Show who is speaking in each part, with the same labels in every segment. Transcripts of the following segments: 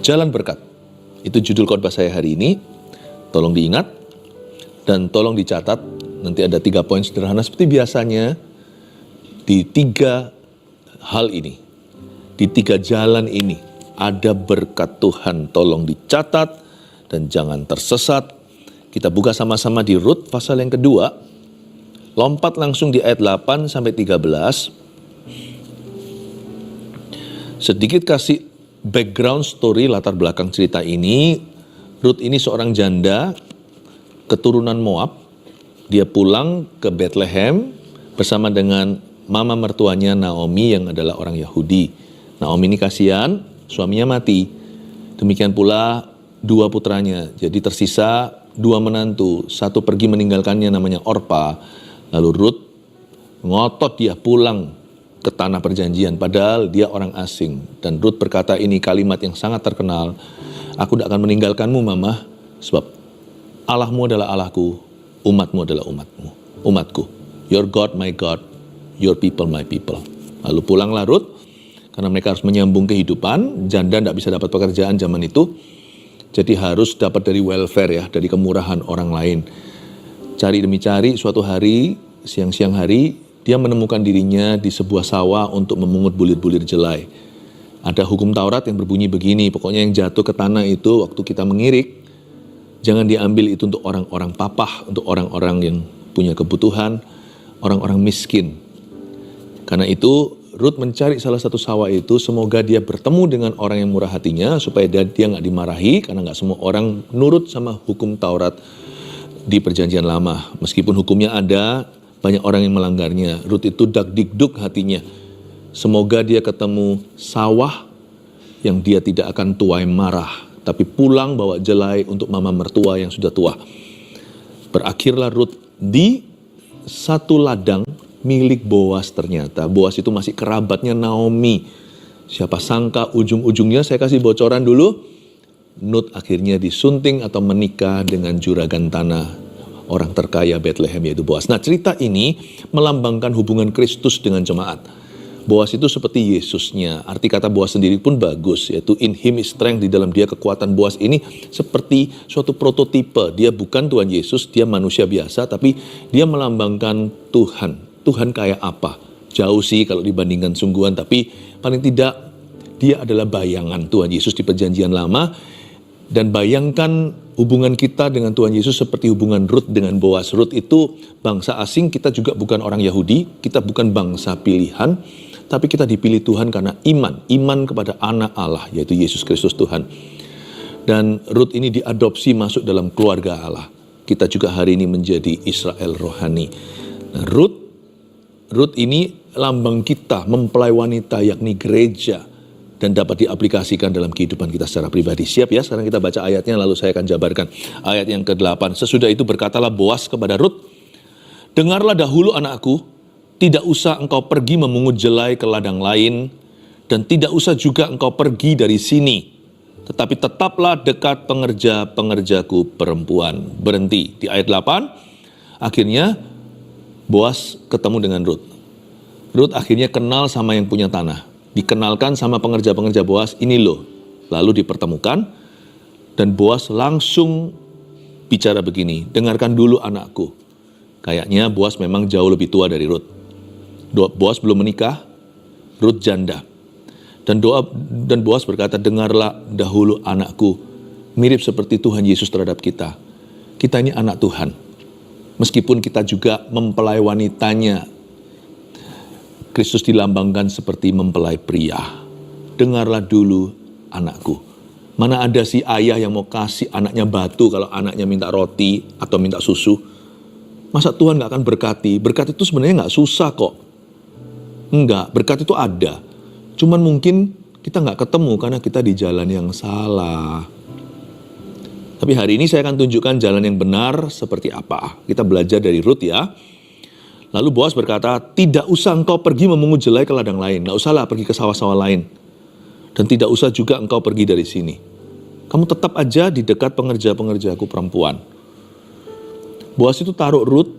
Speaker 1: jalan berkat. Itu judul khotbah saya hari ini. Tolong diingat dan tolong dicatat. Nanti ada 3 poin sederhana seperti biasanya di 3 hal ini. Di 3 jalan ini ada berkat Tuhan. Tolong dicatat dan jangan tersesat. Kita buka sama-sama di Rut pasal yang kedua. Lompat langsung di ayat 8 sampai 13. Sedikit kasih background story, latar belakang cerita ini. Rut ini seorang janda keturunan Moab. Dia pulang ke Bethlehem bersama dengan mama mertuanya Naomi yang adalah orang Yahudi. Naomi ini kasihan, suaminya mati. Demikian pula 2 putranya. Jadi tersisa 2 menantu. Satu pergi meninggalkannya namanya Orpa. Lalu Rut ngotot dia pulang ke tanah perjanjian. Padahal dia orang asing. Dan Rut berkata ini kalimat yang sangat terkenal. Aku tidak akan meninggalkanmu mama. Sebab Allahmu adalah Allahku. Umatmu adalah umatku. Your God, my God. Your people, my people. Lalu pulanglah Rut. Karena mereka harus menyambung kehidupan. Janda tidak bisa dapat pekerjaan zaman itu. Jadi harus dapat dari welfare ya. Dari kemurahan orang lain. Cari demi cari, suatu hari, siang-siang hari, dia menemukan dirinya di sebuah sawah untuk memungut bulir-bulir jelai. Ada hukum Taurat yang berbunyi begini, pokoknya yang jatuh ke tanah itu waktu kita mengirik, jangan diambil itu untuk orang-orang papah, untuk orang-orang yang punya kebutuhan, orang-orang miskin. Karena itu, Rut mencari salah satu sawah itu, semoga dia bertemu dengan orang yang murah hatinya, supaya dia nggak dimarahi, karena nggak semua orang nurut sama hukum Taurat di perjanjian lama. Meskipun hukumnya ada, banyak orang yang melanggarnya. Rut itu dak-dikduk hatinya. Semoga dia ketemu sawah yang dia tidak akan tuai marah. Tapi pulang bawa jelai untuk mama mertua yang sudah tua. Berakhirlah Rut di satu ladang milik Boas ternyata. Boas itu masih kerabatnya Naomi. Siapa sangka ujung-ujungnya, saya kasih bocoran dulu. Rut akhirnya disunting atau menikah dengan juragan tanah orang terkaya Bethlehem yaitu Boas. Nah cerita ini melambangkan hubungan Kristus dengan jemaat. Boas itu seperti Yesusnya. Arti kata Boas sendiri pun bagus, yaitu in him is strength, di dalam dia kekuatan. Boas ini seperti suatu prototipe. Dia bukan Tuhan Yesus, dia manusia biasa, tapi dia melambangkan Tuhan. Tuhan kayak apa? Jauh sih kalau dibandingkan sungguhan, tapi paling tidak dia adalah bayangan Tuhan Yesus di perjanjian lama. Dan bayangkan hubungan kita dengan Tuhan Yesus seperti hubungan Rut dengan Boas. Rut itu bangsa asing, kita juga bukan orang Yahudi, kita bukan bangsa pilihan, tapi kita dipilih Tuhan karena iman kepada anak Allah, yaitu Yesus Kristus Tuhan. Dan Rut ini diadopsi masuk dalam keluarga Allah. Kita juga hari ini menjadi Israel rohani. Nah, Rut ini lambang kita, mempelai wanita yakni gereja. Dan dapat diaplikasikan dalam kehidupan kita secara pribadi. Siap ya, sekarang kita baca ayatnya lalu saya akan jabarkan. Ayat yang ke-8, sesudah itu berkatalah Boas kepada Rut, dengarlah dahulu anakku, tidak usah engkau pergi memungut jelai ke ladang lain, dan tidak usah juga engkau pergi dari sini, tetapi tetaplah dekat pengerja-pengerjaku perempuan. Berhenti di ayat 8, akhirnya Boas ketemu dengan Rut. Rut akhirnya kenal sama yang punya tanah. Dikenalkan sama pengerja-pengerja Boas, ini loh. Lalu dipertemukan, dan Boas langsung bicara begini, dengarkan dulu anakku. Kayaknya Boas memang jauh lebih tua dari Rut. Boas belum menikah, Rut janda. Dan Boas berkata, dengarlah dahulu anakku. Mirip seperti Tuhan Yesus terhadap kita. Kita ini anak Tuhan. Meskipun kita juga mempelai wanitanya, Kristus dilambangkan seperti mempelai pria. Dengarlah dulu anakku. Mana ada si ayah yang mau kasih anaknya batu kalau anaknya minta roti atau minta susu. Masa Tuhan gak akan berkati? Berkat itu sebenarnya gak susah kok. Enggak, berkat itu ada. Cuman mungkin kita gak ketemu karena kita di jalan yang salah. Tapi hari ini saya akan tunjukkan jalan yang benar seperti apa. Kita belajar dari Rut ya. Lalu Boas berkata, tidak usah engkau pergi memungut jelai ke ladang lain. Nggak usahlah pergi ke sawah-sawah lain. Dan tidak usah juga engkau pergi dari sini. Kamu tetap aja di dekat pengerja-pengerjaku perempuan. Boas itu taruh Rut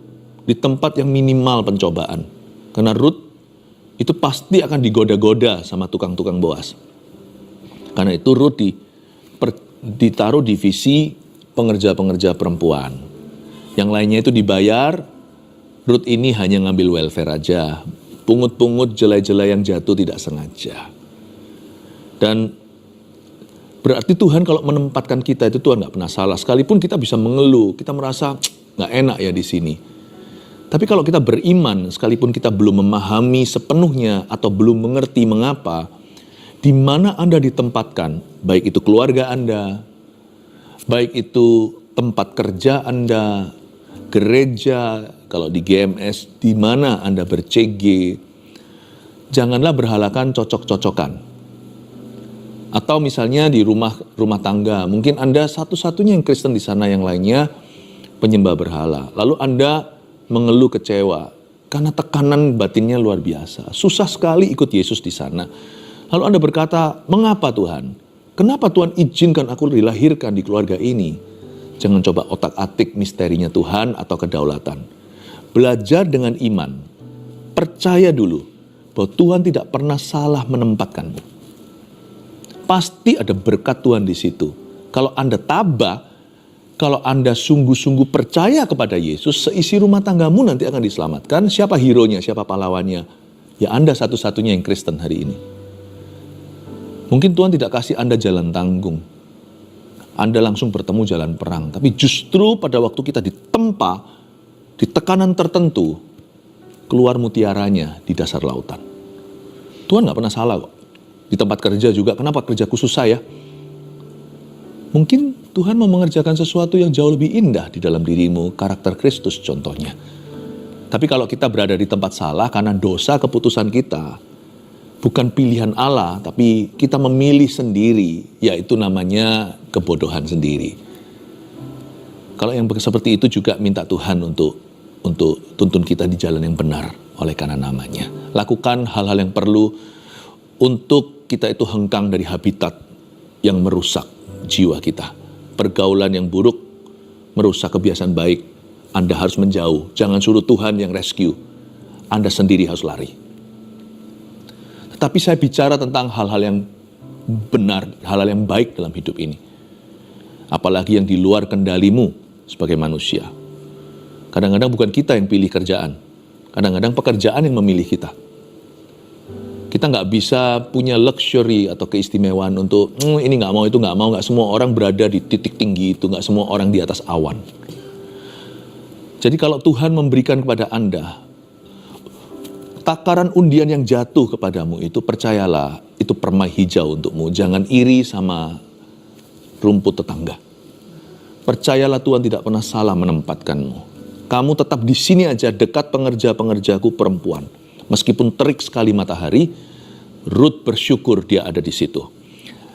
Speaker 1: di tempat yang minimal pencobaan. Karena Rut itu pasti akan digoda-goda sama tukang-tukang Boas. Karena itu Rut ditaruh divisi pengerja-pengerja perempuan. Yang lainnya itu dibayar. Ruth ini hanya ngambil welfare aja. Pungut-pungut, jelai-jelai yang jatuh tidak sengaja. Dan berarti Tuhan kalau menempatkan kita itu Tuhan nggak pernah salah. Sekalipun kita bisa mengeluh, kita merasa nggak enak ya di sini. Tapi kalau kita beriman, sekalipun kita belum memahami sepenuhnya atau belum mengerti mengapa, di mana Anda ditempatkan, baik itu keluarga Anda, baik itu tempat kerja Anda, gereja, kalau di GMS, di mana Anda ber-CG, janganlah berhalakan cocok-cocokan. Atau misalnya di rumah tangga, mungkin Anda satu-satunya yang Kristen di sana, yang lainnya penyembah berhala. Lalu Anda mengeluh kecewa karena tekanan batinnya luar biasa. Susah sekali ikut Yesus di sana. Lalu Anda berkata, mengapa Tuhan? Kenapa Tuhan izinkan aku dilahirkan di keluarga ini? Jangan coba otak-atik misterinya Tuhan atau kedaulatan. Belajar dengan iman. Percaya dulu bahwa Tuhan tidak pernah salah menempatkanmu. Pasti ada berkat Tuhan di situ. Kalau Anda tabah, kalau Anda sungguh-sungguh percaya kepada Yesus, seisi rumah tanggamu nanti akan diselamatkan. Siapa hero-nya, siapa pahlawannya? Ya Anda satu-satunya yang Kristen hari ini. Mungkin Tuhan tidak kasih Anda jalan tanggung. Anda langsung bertemu jalan perang. Tapi justru pada waktu kita ditempa, di tekanan tertentu, keluar mutiaranya di dasar lautan. Tuhan gak pernah salah kok. Di tempat kerja juga, kenapa kerjaku susah ya? Mungkin Tuhan mau mengerjakan sesuatu yang jauh lebih indah di dalam dirimu, karakter Kristus contohnya. Tapi kalau kita berada di tempat salah karena dosa keputusan kita, bukan pilihan Allah, tapi kita memilih sendiri, yaitu namanya kebodohan sendiri. Kalau yang seperti itu juga minta Tuhan untuk tuntun kita di jalan yang benar oleh karena namanya. Lakukan hal-hal yang perlu untuk kita itu hengkang dari habitat yang merusak jiwa kita. Pergaulan yang buruk merusak kebiasaan baik. Anda harus menjauh. Jangan suruh Tuhan yang rescue. Anda sendiri harus lari. Tetapi saya bicara tentang hal-hal yang benar, hal-hal yang baik dalam hidup ini. Apalagi yang di luar kendalimu sebagai manusia. Kadang-kadang bukan kita yang pilih kerjaan. Kadang-kadang pekerjaan yang memilih kita. Kita nggak bisa punya luxury atau keistimewaan untuk ini nggak mau, itu nggak mau. Nggak semua orang berada di titik tinggi itu, nggak semua orang di atas awan. Jadi kalau Tuhan memberikan kepada Anda takaran undian yang jatuh kepadamu itu, percayalah itu permai hijau untukmu. Jangan iri sama rumput tetangga. Percayalah Tuhan tidak pernah salah menempatkanmu. Kamu tetap di sini aja dekat pengerja-pengerjaku perempuan. Meskipun terik sekali matahari, Ruth bersyukur dia ada di situ.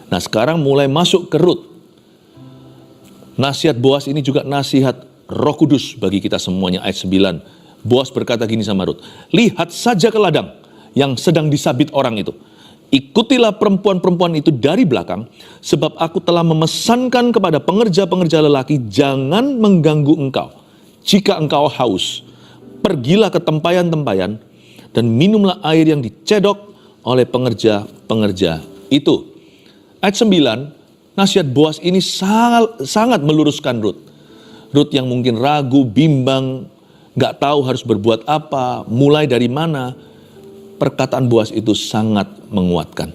Speaker 1: Nah sekarang mulai masuk ke Ruth. Nasihat Boas ini juga nasihat Roh Kudus bagi kita semuanya. Ayat 9. Boas berkata gini sama Ruth. Lihat saja ke ladang yang sedang disabit orang itu. Ikutilah perempuan-perempuan itu dari belakang. Sebab aku telah memesankan kepada pengerja-pengerja lelaki, jangan mengganggu engkau. Jika engkau haus, pergilah ke tempayan-tempayan dan minumlah air yang dicedok oleh pengerja-pengerja itu. Ayat 9, nasihat Boas ini sangat meluruskan Ruth. Ruth yang mungkin ragu, bimbang, gak tahu harus berbuat apa, mulai dari mana. Perkataan Boas itu sangat menguatkan.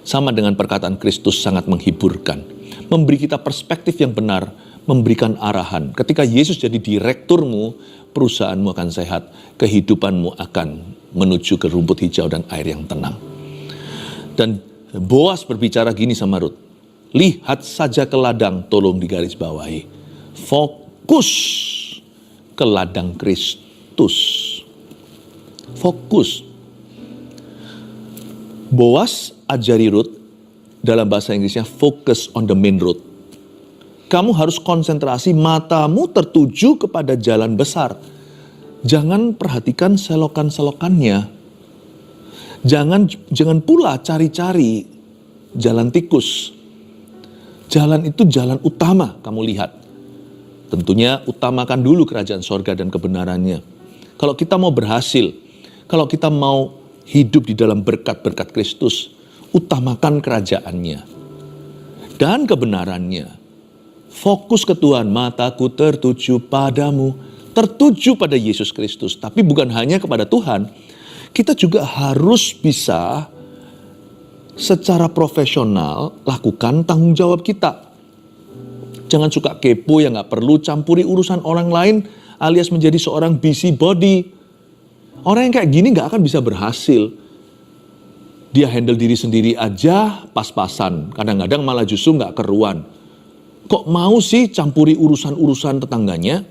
Speaker 1: Sama dengan perkataan Kristus sangat menghiburkan. Memberi kita perspektif yang benar, memberikan arahan. Ketika Yesus jadi direkturmu, perusahaanmu akan sehat, kehidupanmu akan menuju ke rumput hijau dan air yang tenang. Dan Boas berbicara gini sama Ruth. Lihat saja ke ladang, tolong digarisbawahi. Fokus ke ladang Kristus. Fokus. Boas ajari Ruth dalam bahasa Inggrisnya focus on the main road. Kamu harus konsentrasi, matamu tertuju kepada jalan besar. Jangan perhatikan selokan-selokannya. Jangan pula cari-cari jalan tikus. Jalan itu jalan utama kamu lihat. Tentunya utamakan dulu kerajaan sorga dan kebenarannya. Kalau kita mau berhasil, kalau kita mau hidup di dalam berkat-berkat Kristus, utamakan kerajaannya. dan kebenarannya. Fokus ke Tuhan, mataku tertuju padamu, tertuju pada Yesus Kristus. Tapi bukan hanya kepada Tuhan, kita juga harus bisa secara profesional lakukan tanggung jawab kita. Jangan suka kepo yang gak perlu, campuri urusan orang lain alias menjadi seorang busybody. Orang yang kayak gini gak akan bisa berhasil. Dia handle diri sendiri aja pas-pasan, kadang-kadang malah justru gak keruan. Kok mau sih campuri urusan-urusan tetangganya?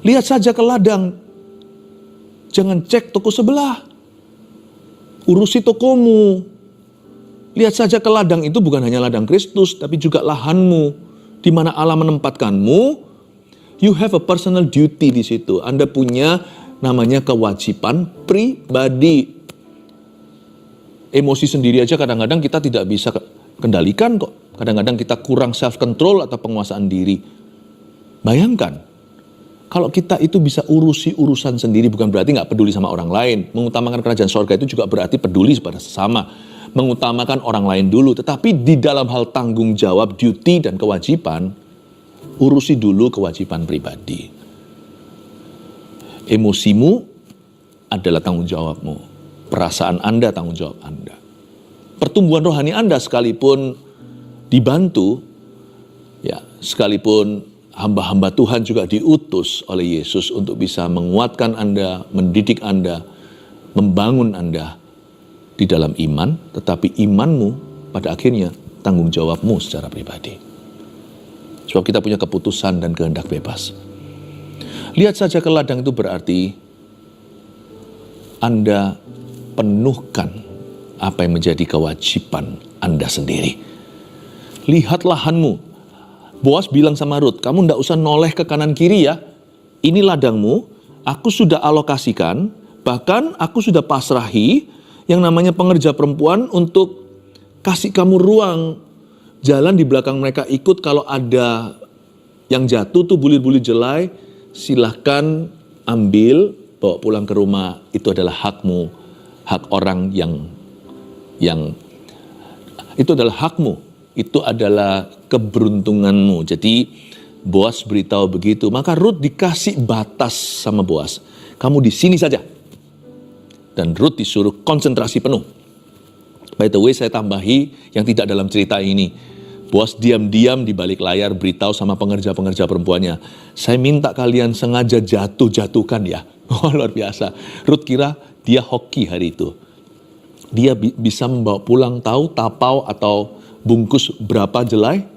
Speaker 1: Lihat saja ke ladang. Jangan cek toko sebelah. Urusi tokomu. Lihat saja ke ladang itu bukan hanya ladang Kristus, tapi juga lahanmu. Di mana Allah menempatkanmu, you have a personal duty di situ. Anda punya namanya kewajiban pribadi. Emosi sendiri aja kadang-kadang kita tidak bisa kendalikan kok. Kadang-kadang kita kurang self-control atau penguasaan diri. Bayangkan, kalau kita itu bisa urusi urusan sendiri, bukan berarti nggak peduli sama orang lain. Mengutamakan kerajaan sorga itu juga berarti peduli pada sesama. Mengutamakan orang lain dulu. Tetapi di dalam hal tanggung jawab, duty dan kewajiban, urusi dulu kewajiban pribadi. Emosimu adalah tanggung jawabmu. Perasaan Anda tanggung jawab Anda. Pertumbuhan rohani Anda sekalipun dibantu, ya, sekalipun hamba-hamba Tuhan juga diutus oleh Yesus untuk bisa menguatkan Anda, mendidik Anda, membangun Anda di dalam iman, tetapi imanmu pada akhirnya tanggung jawabmu secara pribadi. Sebab kita punya keputusan dan kehendak bebas. Lihat saja ke ladang itu berarti Anda penuhkan apa yang menjadi kewajiban Anda sendiri. Lihat lahanmu. Boas bilang sama Rut, kamu ndak usah noleh ke kanan kiri ya. Ini ladangmu, aku sudah alokasikan, bahkan aku sudah pasrahi yang namanya pengerja perempuan untuk kasih kamu ruang. Jalan di belakang mereka ikut, kalau ada yang jatuh tuh bulir-bulir jelai, silahkan ambil, bawa pulang ke rumah. Itu adalah hakmu. Hak orang yang itu adalah hakmu, itu adalah keberuntunganmu. Jadi Boas beritahu begitu, maka Rut dikasih batas sama Boas. Kamu di sini saja. Dan Rut disuruh konsentrasi penuh. By the way, saya tambahi yang tidak dalam cerita ini. Boas diam-diam di balik layar beritahu sama pengerja-pengerja perempuannya, saya minta kalian sengaja jatuh-jatuhkan ya. Oh, luar biasa. Rut kira dia hoki hari itu. Dia bisa membawa pulang tahu tapau atau bungkus berapa jelai?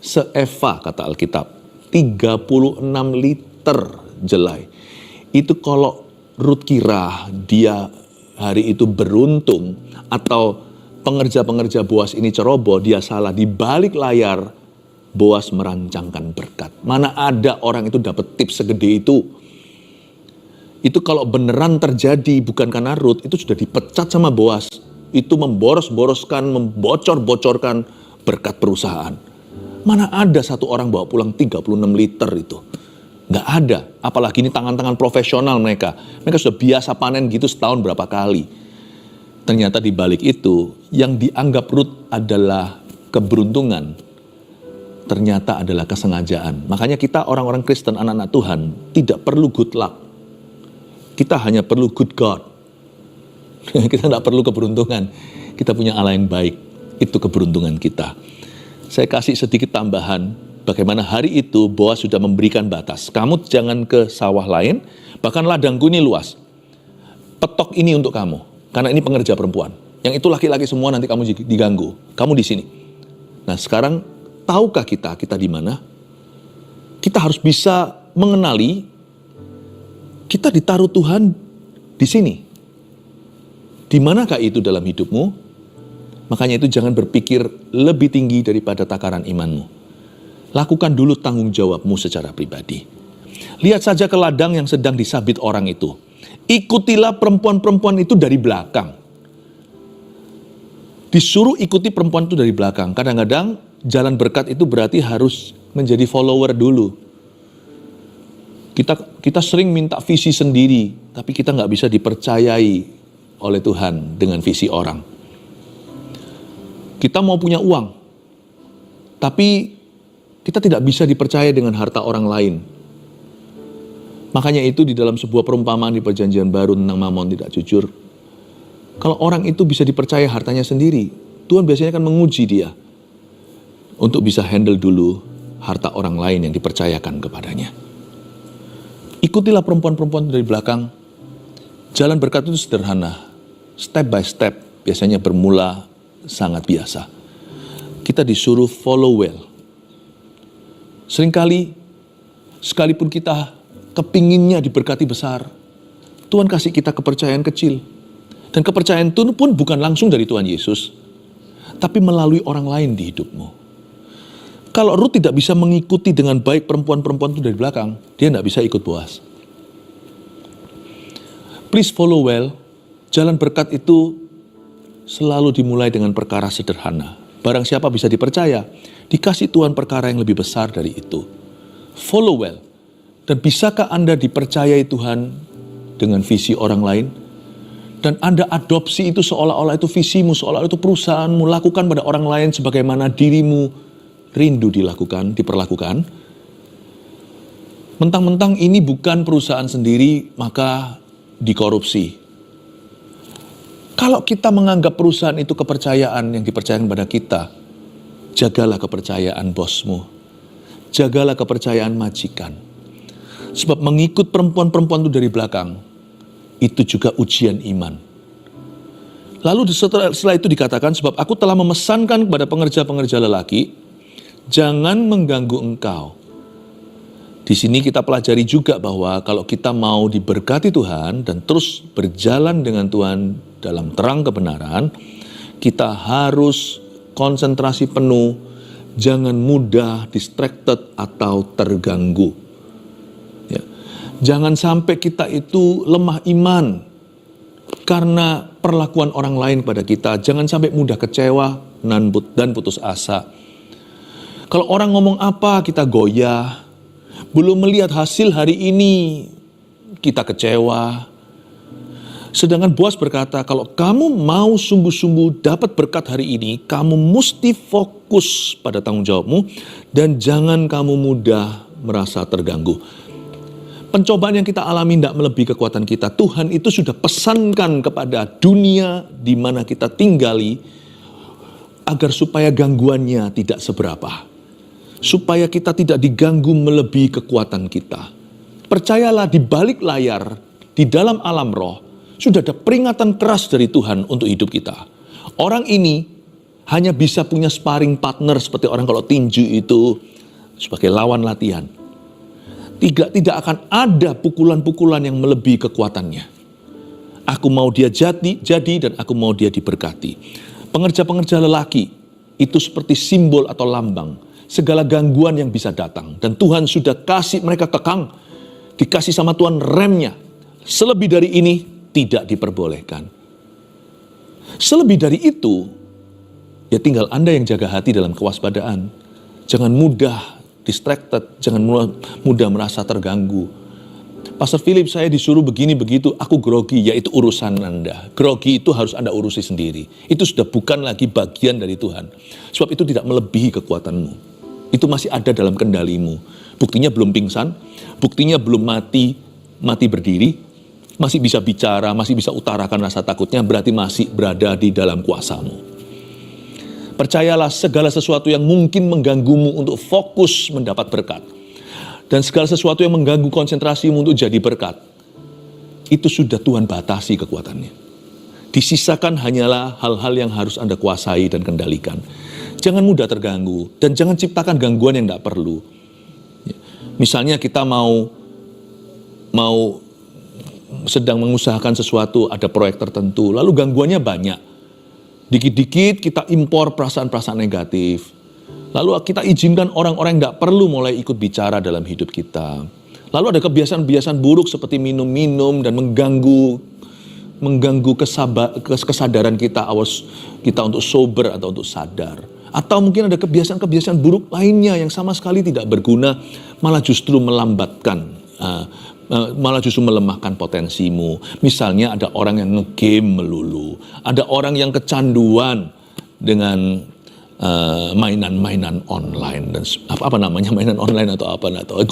Speaker 1: Seeva kata Alkitab. 36 liter jelai. Itu kalau Rut kira dia hari itu beruntung atau pengerja-pengerja Boas ini ceroboh, dia salah. Di balik layar Boas merancangkan berkat. Mana ada orang itu dapat tips segede itu. Itu kalau beneran terjadi bukan karena Rut, itu sudah dipecat sama Boas. Itu memboros-boroskan, membocor-bocorkan berkat perusahaan. Mana ada satu orang bawa pulang 36 liter itu. Nggak ada. Apalagi ini tangan-tangan profesional mereka. Mereka sudah biasa panen gitu setahun berapa kali. Ternyata di balik itu, yang dianggap Rut adalah keberuntungan, ternyata adalah kesengajaan. Makanya kita orang-orang Kristen, anak-anak Tuhan, tidak perlu good luck. Kita hanya perlu good God. Kita tidak perlu keberuntungan. Kita punya Allah yang baik. Itu keberuntungan kita. Saya kasih sedikit tambahan. Bagaimana hari itu Boas sudah memberikan batas. Kamu jangan ke sawah lain. Bahkan ladangku ini luas. Petok ini untuk kamu. Karena ini pengerja perempuan. Yang itu laki-laki semua, nanti kamu diganggu. Kamu di sini. Nah sekarang, tahukah kita di mana? Kita harus bisa mengenali kita ditaruh Tuhan di sini. Di manakah itu dalam hidupmu? Makanya itu jangan berpikir lebih tinggi daripada takaran imanmu. Lakukan dulu tanggung jawabmu secara pribadi. Lihat saja ke ladang yang sedang disabit orang itu. Ikutilah perempuan-perempuan itu dari belakang. Disuruh ikuti perempuan itu dari belakang. Kadang-kadang jalan berkat itu berarti harus menjadi follower dulu. Kita sering minta visi sendiri, tapi kita nggak bisa dipercayai oleh Tuhan dengan visi orang. Kita mau punya uang, Tapi kita tidak bisa dipercaya dengan harta orang lain. Makanya itu di dalam sebuah perumpamaan di Perjanjian Baru tentang Mamon tidak jujur. Kalau orang itu bisa dipercaya hartanya sendiri, Tuhan biasanya akan menguji dia untuk bisa handle dulu harta orang lain yang dipercayakan kepadanya. Ikutilah perempuan-perempuan dari belakang. Jalan berkat itu sederhana. Step by step biasanya bermula sangat biasa. Kita disuruh follow well. Seringkali, sekalipun kita kepinginnya diberkati besar, Tuhan kasih kita kepercayaan kecil. Dan kepercayaan itu pun bukan langsung dari Tuhan Yesus, tapi melalui orang lain di hidupmu. Kalau Ruth tidak bisa mengikuti dengan baik perempuan-perempuan itu dari belakang, dia tidak bisa ikut Boaz. Please follow well. Jalan berkat itu selalu dimulai dengan perkara sederhana. Barang siapa bisa dipercaya, dikasih Tuhan perkara yang lebih besar dari itu. Follow well. Dan bisakah Anda dipercayai Tuhan dengan visi orang lain? Dan Anda adopsi itu seolah-olah itu visimu, seolah-olah itu perusahaanmu, lakukan pada orang lain sebagaimana dirimu rindu diperlakukan. Mentang-mentang ini bukan perusahaan sendiri, maka dikorupsi. Kalau kita menganggap perusahaan itu kepercayaan yang dipercayakan pada kita, jagalah kepercayaan bosmu. Jagalah kepercayaan majikan. Sebab mengikut perempuan-perempuan itu dari belakang, itu juga ujian iman. Lalu setelah itu dikatakan, sebab aku telah memesankan kepada pengerja-pengerja lelaki, jangan mengganggu engkau. Di sini kita pelajari juga bahwa kalau kita mau diberkati Tuhan dan terus berjalan dengan Tuhan dalam terang kebenaran, kita harus konsentrasi penuh, jangan mudah distracted atau terganggu. Ya. Jangan sampai kita itu lemah iman karena perlakuan orang lain pada kita. Jangan sampai mudah kecewa dan putus asa. Kalau orang ngomong apa, kita goyah. Belum melihat hasil hari ini, kita kecewa. Sedangkan Boaz berkata, kalau kamu mau sungguh-sungguh dapat berkat hari ini, kamu mesti fokus pada tanggung jawabmu dan jangan kamu mudah merasa terganggu. Pencobaan yang kita alami tidak melebihi kekuatan kita. Tuhan itu sudah pesankan kepada dunia di mana kita tinggali agar supaya gangguannya tidak seberapa. Supaya kita tidak diganggu melebihi kekuatan kita. Percayalah, di balik layar, di dalam alam roh, sudah ada peringatan keras dari Tuhan untuk hidup kita. Orang ini hanya bisa punya sparring partner seperti orang kalau tinju itu sebagai lawan latihan. Tidak akan ada pukulan-pukulan yang melebihi kekuatannya. Aku mau dia jadi dan aku mau dia diberkati. Pengerja-pengerja lelaki itu seperti simbol atau lambang segala gangguan yang bisa datang. Dan Tuhan sudah kasih mereka kekang. Dikasih sama Tuhan remnya. Selebih dari ini tidak diperbolehkan. Selebih dari itu, ya tinggal Anda yang jaga hati dalam kewaspadaan. Jangan mudah distracted, jangan mudah merasa terganggu. Pastor Philip, saya disuruh begini begitu, aku grogi, yaitu urusan Anda. Grogi itu harus Anda urusi sendiri. Itu sudah bukan lagi bagian dari Tuhan. Sebab itu tidak melebihi kekuatanmu. Itu masih ada dalam kendalimu. Buktinya belum pingsan, buktinya belum mati berdiri, masih bisa bicara, masih bisa utarakan rasa takutnya, berarti masih berada di dalam kuasamu. Percayalah, segala sesuatu yang mungkin mengganggumu untuk fokus mendapat berkat, dan segala sesuatu yang mengganggu konsentrasimu untuk jadi berkat, itu sudah Tuhan batasi kekuatannya. Disisakan hanyalah hal-hal yang harus Anda kuasai dan kendalikan. Jangan mudah terganggu, dan jangan ciptakan gangguan yang tidak perlu. Misalnya kita mau sedang mengusahakan sesuatu, ada proyek tertentu, lalu gangguannya banyak. Dikit-dikit kita impor perasaan-perasaan negatif. Lalu kita izinkan orang-orang yang tidak perlu mulai ikut bicara dalam hidup kita. Lalu ada kebiasaan-kebiasaan buruk seperti minum-minum dan mengganggu kesadaran kita untuk sober atau untuk sadar. Atau mungkin ada kebiasaan-kebiasaan buruk lainnya yang sama sekali tidak berguna, malah justru melambatkan, malah justru melemahkan potensimu. Misalnya ada orang yang nge-game melulu, ada orang yang kecanduan dengan mainan-mainan online dan apa namanya mainan online atau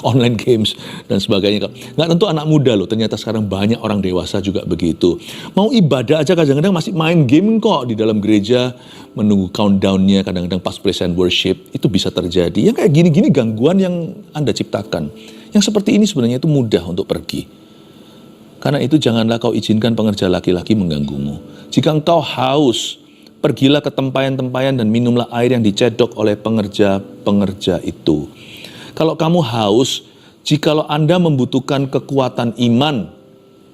Speaker 1: online games dan sebagainya. Nggak tentu anak muda loh, ternyata sekarang banyak orang dewasa juga begitu. Mau ibadah aja kadang-kadang masih main game kok di dalam gereja, menunggu countdown-nya kadang-kadang pas praise and worship, itu bisa terjadi. Yang kayak gini-gini gangguan yang Anda ciptakan. Yang seperti ini sebenarnya itu mudah untuk pergi. Karena itu janganlah kau izinkan pengerja laki-laki mengganggumu. Jika engkau haus, pergilah ke tempayan-tempayan dan minumlah air yang dicedok oleh pengerja-pengerja itu. Kalau kamu haus, jikalau Anda membutuhkan kekuatan iman,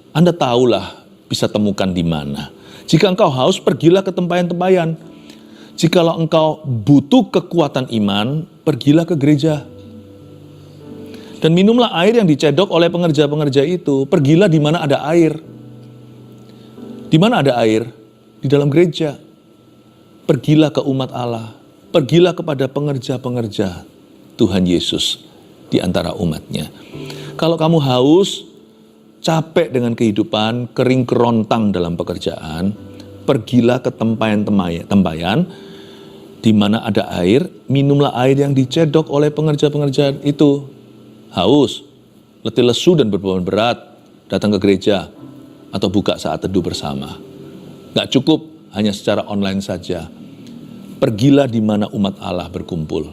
Speaker 1: Anda tahulah bisa temukan di mana. Jika engkau haus, pergilah ke tempayan-tempayan. Jikalau engkau butuh kekuatan iman, pergilah ke gereja. Dan minumlah air yang dicedok oleh pengerja-pengerja itu. Pergilah di mana ada air. Di mana ada air? Di dalam gereja. Pergilah ke umat Allah, pergilah kepada pengerja-pengerja Tuhan Yesus di antara umatnya. Kalau kamu haus, capek dengan kehidupan, kering kerontang dalam pekerjaan, pergilah ke tempayan di mana ada air, minumlah air yang dicedok oleh pengerja-pengerja itu. Haus, letih lesu dan berbeban berat, datang ke gereja atau buka saat teduh bersama. Gak cukup hanya secara online saja. Pergilah di mana umat Allah berkumpul.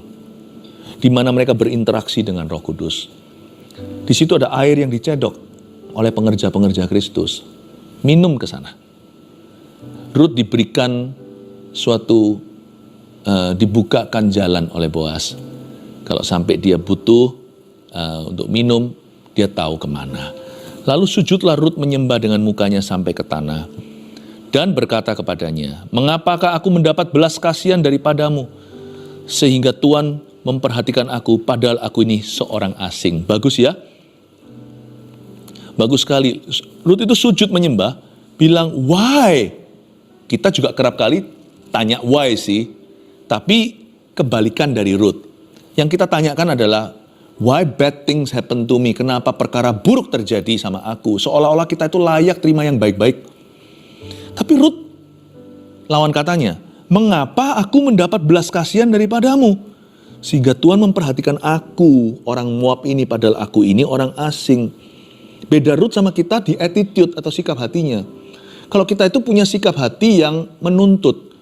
Speaker 1: Di mana mereka berinteraksi dengan Roh Kudus. Di situ ada air yang dicedok oleh pengerja-pengerja Kristus. Minum ke sana. Rut diberikan dibukakan jalan oleh Boas. Kalau sampai dia butuh untuk minum, dia tahu kemana. Lalu sujudlah Rut menyembah dengan mukanya sampai ke tanah. Dan berkata kepadanya, mengapakah aku mendapat belas kasihan daripadamu, sehingga Tuhan memperhatikan aku, padahal aku ini seorang asing. Bagus ya? Bagus sekali. Rut itu sujud menyembah, bilang, why? Kita juga kerap kali tanya why sih, tapi kebalikan dari Rut. Yang kita tanyakan adalah, why bad things happen to me? Kenapa perkara buruk terjadi sama aku? Seolah-olah kita itu layak terima yang baik-baik. Tapi Rut, lawan katanya, mengapa aku mendapat belas kasihan daripadamu? Sehingga Tuhan memperhatikan aku, orang Moab ini, padahal aku ini orang asing. Beda Rut sama kita di attitude atau sikap hatinya. Kalau kita itu punya sikap hati yang menuntut,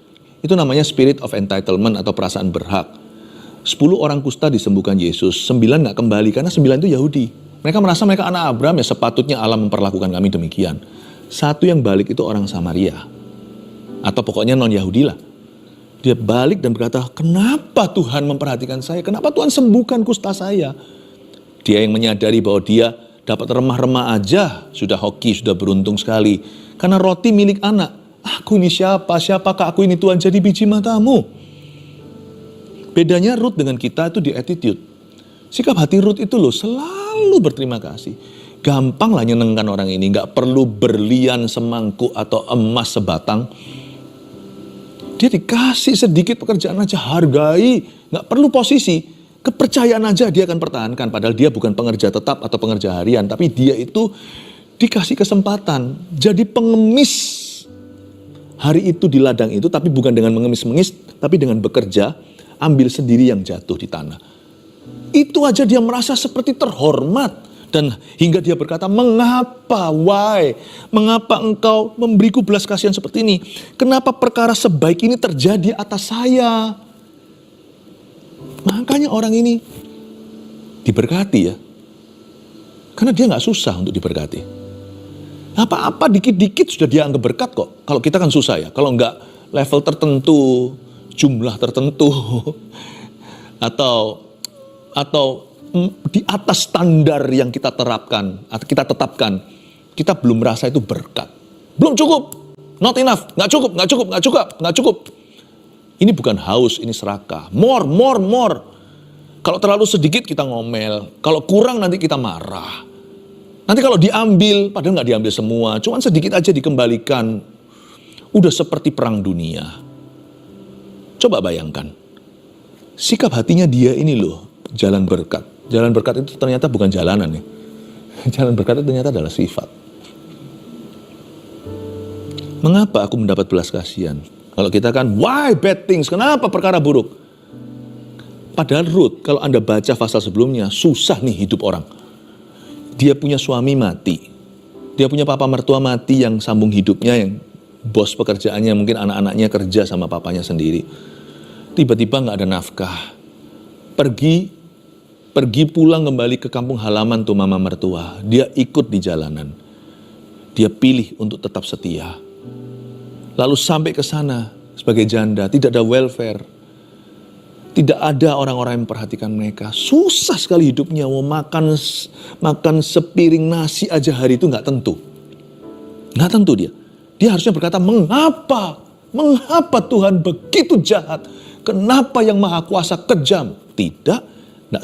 Speaker 1: itu namanya spirit of entitlement atau perasaan berhak. 10 orang kusta disembuhkan Yesus, 9 gak kembali karena 9 itu Yahudi. Mereka merasa mereka anak Abraham, ya sepatutnya Allah memperlakukan kami demikian. Satu yang balik itu orang Samaria. Atau pokoknya non-Yahudi lah. Dia balik dan berkata, kenapa Tuhan memperhatikan saya? Kenapa Tuhan sembuhkan kusta saya? Dia yang menyadari bahwa dia dapat remah-remah aja, sudah hoki, sudah beruntung sekali. Karena roti milik anak. Aku ini siapa? Siapakah aku ini Tuhan jadi biji matamu? Bedanya Rut dengan kita itu di attitude. Sikap hati Rut itu loh selalu berterima kasih. Gampang lah nyenengkan orang ini, gak perlu berlian semangkuk atau emas sebatang. Dia dikasih sedikit pekerjaan aja, hargai, gak perlu posisi. Kepercayaan aja dia akan pertahankan, padahal dia bukan pengerja tetap atau pengerja harian, tapi dia itu dikasih kesempatan jadi pengemis hari itu di ladang itu, tapi bukan dengan mengemis-mengis, tapi dengan bekerja, ambil sendiri yang jatuh di tanah. Itu aja dia merasa seperti terhormat. Dan hingga dia berkata, mengapa, why? Mengapa engkau memberiku belas kasihan seperti ini? Kenapa perkara sebaik ini terjadi atas saya? Makanya orang ini diberkati ya. Karena dia gak susah untuk diberkati. Apa-apa dikit-dikit sudah dia anggap berkat kok. Kalau kita kan susah ya. Kalau enggak level tertentu, jumlah tertentu, atau di atas standar yang kita terapkan atau kita tetapkan, kita belum merasa itu berkat. Belum cukup, not enough, nggak cukup. Ini bukan haus, ini serakah. More. Kalau terlalu sedikit kita ngomel, kalau kurang nanti kita marah. Nanti kalau diambil, padahal nggak diambil semua, cuman sedikit aja dikembalikan. Udah seperti perang dunia. Coba bayangkan, sikap hatinya dia ini loh, jalan berkat. Jalan berkat itu ternyata bukan jalanan ya. Jalan berkat itu ternyata adalah sifat. Mengapa aku mendapat belas kasihan? Kalau kita kan, why bad things? Kenapa perkara buruk? Padahal Ruth, kalau Anda baca pasal sebelumnya, susah nih hidup orang. Dia punya suami mati. Dia punya papa mertua mati yang sambung hidupnya, yang bos pekerjaannya, mungkin anak-anaknya kerja sama papanya sendiri. Tiba-tiba nggak ada nafkah. Pergi pulang kembali ke kampung halaman tuh mama mertua. Dia ikut di jalanan. Dia pilih untuk tetap setia. Lalu sampai ke sana sebagai janda, tidak ada welfare. Tidak ada orang-orang yang memperhatikan mereka. Susah sekali hidupnya. Mau makan sepiring nasi aja hari itu nggak tentu. Nggak tentu dia. Dia harusnya berkata, mengapa? Mengapa Tuhan begitu jahat? Kenapa yang maha kuasa kejam? Tidak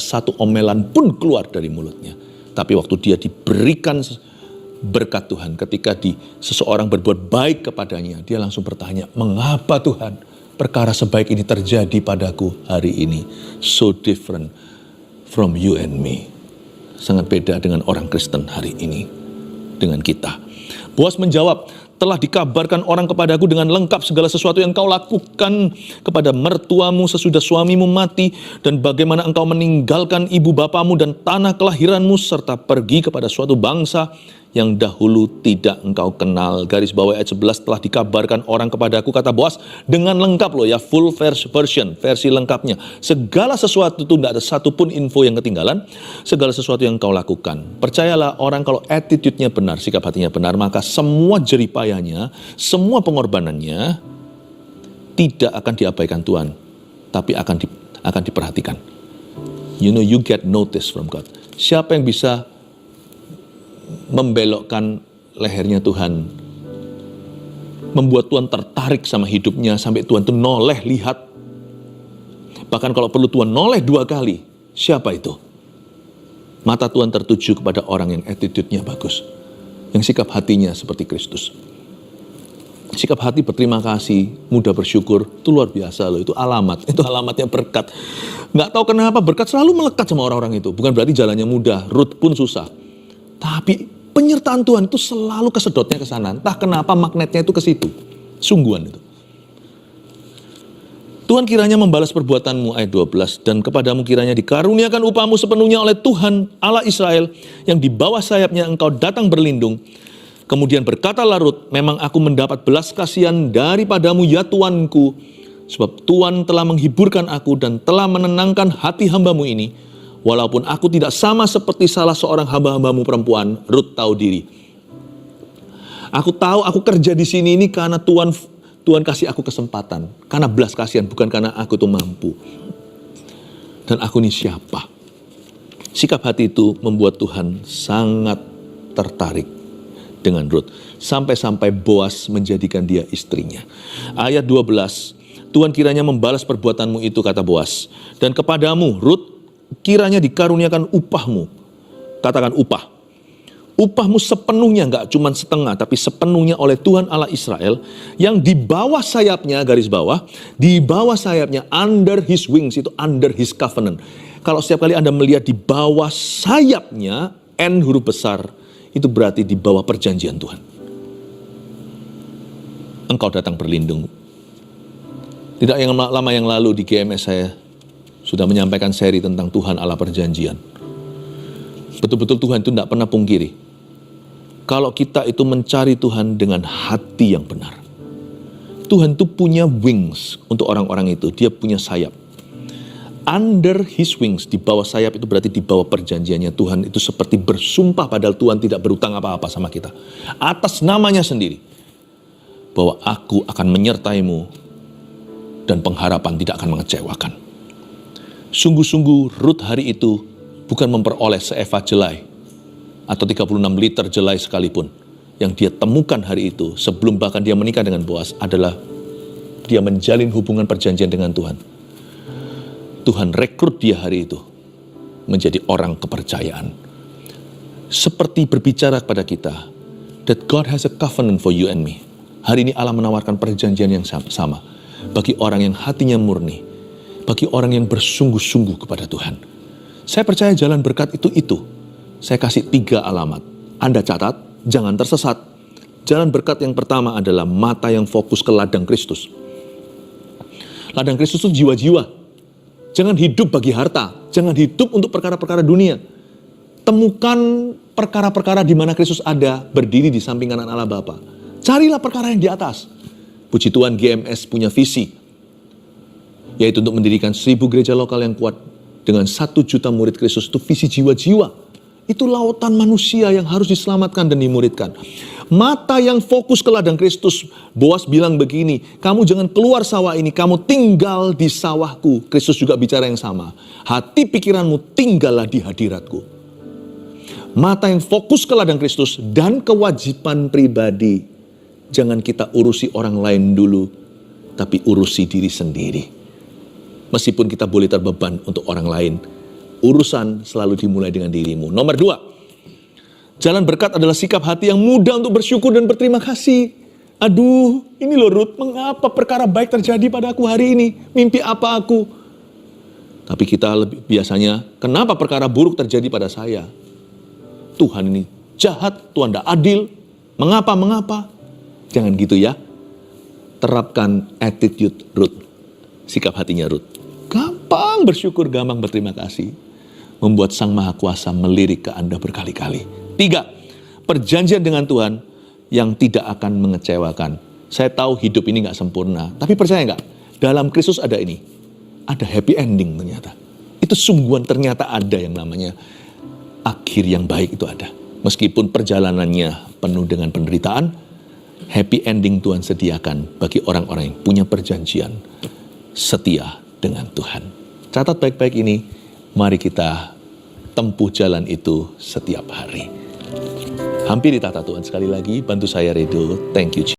Speaker 1: satu omelan pun keluar dari mulutnya. Tapi waktu dia diberikan berkat Tuhan, ketika seseorang berbuat baik kepadanya, dia langsung bertanya, mengapa Tuhan perkara sebaik ini terjadi padaku hari ini? So different from you and me. Sangat beda dengan orang Kristen hari ini, dengan kita. Boas menjawab, telah dikabarkan orang kepadaku dengan lengkap segala sesuatu yang kau lakukan kepada mertuamu sesudah suamimu mati, dan bagaimana engkau meninggalkan ibu bapamu dan tanah kelahiranmu, serta pergi kepada suatu bangsa yang dahulu tidak engkau kenal. Garis bawah ayat 11, telah dikabarkan orang kepadaku, kata Boas, dengan lengkap loh ya, full version, versi lengkapnya. Segala sesuatu itu tidak ada satupun info yang ketinggalan, segala sesuatu yang kau lakukan. Percayalah, orang kalau attitude-nya benar, sikap hatinya benar, maka semua jeripayanya, semua pengorbanannya tidak akan diabaikan Tuhan, tapi akan diperhatikan. You know, you get notice from God. Siapa yang bisa membelokkan lehernya Tuhan, membuat Tuhan tertarik sama hidupnya sampai Tuhan itu noleh lihat, bahkan kalau perlu Tuhan noleh 2 kali. Siapa itu? Mata Tuhan tertuju kepada orang yang attitude-nya bagus, yang sikap hatinya seperti Kristus. Sikap hati berterima kasih, mudah bersyukur, itu luar biasa loh. Itu alamatnya berkat. Nggak tahu kenapa berkat selalu melekat sama orang-orang itu. Bukan berarti jalannya mudah, Ruth pun susah. Tapi penyertaan Tuhan itu selalu kesedotnya ke sana. Entah kenapa magnetnya itu ke situ. Sungguhan itu. Tuhan kiranya membalas perbuatanmu, ayat 12. Dan kepadamu kiranya dikaruniakan upahmu sepenuhnya oleh Tuhan Allah Israel, yang di bawah sayapnya engkau datang berlindung. Kemudian berkatalah Ruth, memang aku mendapat belas kasihan daripadamu ya Tuanku, sebab Tuhan telah menghiburkan aku dan telah menenangkan hati hambamu ini. Walaupun aku tidak sama seperti salah seorang hamba-hambamu perempuan, Ruth tahu diri. Aku tahu aku kerja di sini ini karena Tuhan kasih aku kesempatan. Karena belas kasihan, bukan karena aku tuh mampu. Dan aku ini siapa? Sikap hati itu membuat Tuhan sangat tertarik dengan Ruth. Sampai-sampai Boas menjadikan dia istrinya. Ayat 12, Tuhan kiranya membalas perbuatanmu itu, kata Boas. Dan kepadamu, Ruth, kiranya dikaruniakan upahmu. Katakan upah. Upahmu sepenuhnya, enggak cuma setengah, tapi sepenuhnya oleh Tuhan Allah Israel, yang di bawah sayapnya, garis bawah, di bawah sayapnya, under his wings, itu under his covenant. Kalau setiap kali Anda melihat di bawah sayapnya, N huruf besar, itu berarti di bawah perjanjian Tuhan. Engkau datang berlindung. Tidak yang lama yang lalu di GMS saya sudah menyampaikan seri tentang Tuhan Allah perjanjian. Betul-betul Tuhan itu tidak pernah pungkiri. Kalau kita itu mencari Tuhan dengan hati yang benar. Tuhan itu punya wings untuk orang-orang itu. Dia punya sayap. Under his wings, di bawah sayap itu berarti di bawah perjanjiannya. Tuhan itu seperti bersumpah padahal Tuhan tidak berutang apa-apa sama kita. Atas namanya sendiri. Bahwa aku akan menyertaimu dan pengharapan tidak akan mengecewakan. Sungguh-sungguh Ruth hari itu bukan memperoleh seeva jelai atau 36 liter jelai sekalipun. Yang dia temukan hari itu sebelum bahkan dia menikah dengan Boas adalah dia menjalin hubungan perjanjian dengan Tuhan. Tuhan rekrut dia hari itu menjadi orang kepercayaan. Seperti berbicara kepada kita, that God has a covenant for you and me. Hari ini Allah menawarkan perjanjian yang sama bagi orang yang hatinya murni, bagi orang yang bersungguh-sungguh kepada Tuhan. Saya percaya jalan berkat itu. Saya kasih 3 alamat. Anda catat, jangan tersesat. Jalan berkat yang pertama adalah mata yang fokus ke ladang Kristus. Ladang Kristus itu jiwa-jiwa. Jangan hidup bagi harta, jangan hidup untuk perkara-perkara dunia. Temukan perkara-perkara di mana Kristus ada, berdiri di samping kanan Allah Bapa. Carilah perkara yang di atas. Puji Tuhan, GMS punya visi, yaitu untuk mendirikan 1000 gereja lokal yang kuat dengan 1 juta murid Kristus. Itu visi jiwa-jiwa. Itu lautan manusia yang harus diselamatkan dan dimuridkan. Mata yang fokus ke ladang Kristus. Boas bilang begini, kamu jangan keluar sawah ini, kamu tinggal di sawahku. Kristus juga bicara yang sama. Hati pikiranmu tinggallah di hadiratku. Mata yang fokus ke ladang Kristus dan kewajiban pribadi. Jangan kita urusi orang lain dulu, tapi urusi diri sendiri. Meskipun kita boleh terbeban untuk orang lain, urusan selalu dimulai dengan dirimu. Nomor 2, jalan berkat adalah sikap hati yang mudah untuk bersyukur dan berterima kasih. Aduh, ini loh Ruth, mengapa perkara baik terjadi pada aku hari ini? Mimpi apa aku? Tapi kita lebih biasanya, kenapa perkara buruk terjadi pada saya? Tuhan ini jahat, Tuhan tidak adil. Mengapa? Jangan gitu ya. Terapkan attitude Ruth, sikap hatinya Ruth. Gampang bersyukur, gampang berterima kasih. Membuat Sang Maha Kuasa melirik ke Anda berkali-kali. 3, perjanjian dengan Tuhan yang tidak akan mengecewakan. Saya tahu hidup ini gak sempurna, tapi percaya gak? Dalam Kristus ada ini. Ada happy ending ternyata. Itu sungguhan, ternyata ada yang namanya akhir yang baik itu ada. Meskipun perjalanannya penuh dengan penderitaan, happy ending Tuhan sediakan bagi orang-orang yang punya perjanjian setia dengan Tuhan. Catat baik-baik ini, mari kita tempuh jalan itu setiap hari. Hampiri tata Tuhan sekali lagi, bantu saya Redo. Thank you.